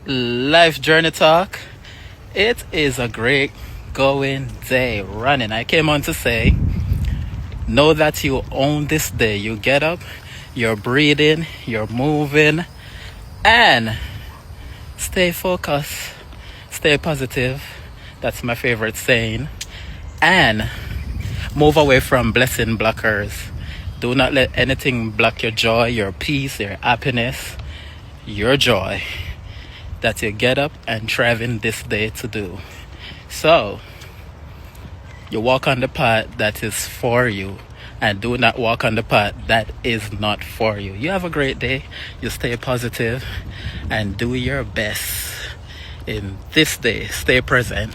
Life Journey Talk. It is a great going day running. I came on to say, know that you own this day. You get up, you're breathing, you're moving, and stay focused, stay positive. That's my favorite saying. And move away from blessing blockers. Do not let anything block your joy, your peace, your happiness, your joy that you get up and striving this day to do. So, you walk on the path that is for you and do not walk on the path that is not for you. You have a great day. You stay positive and do your best in this day. Stay present.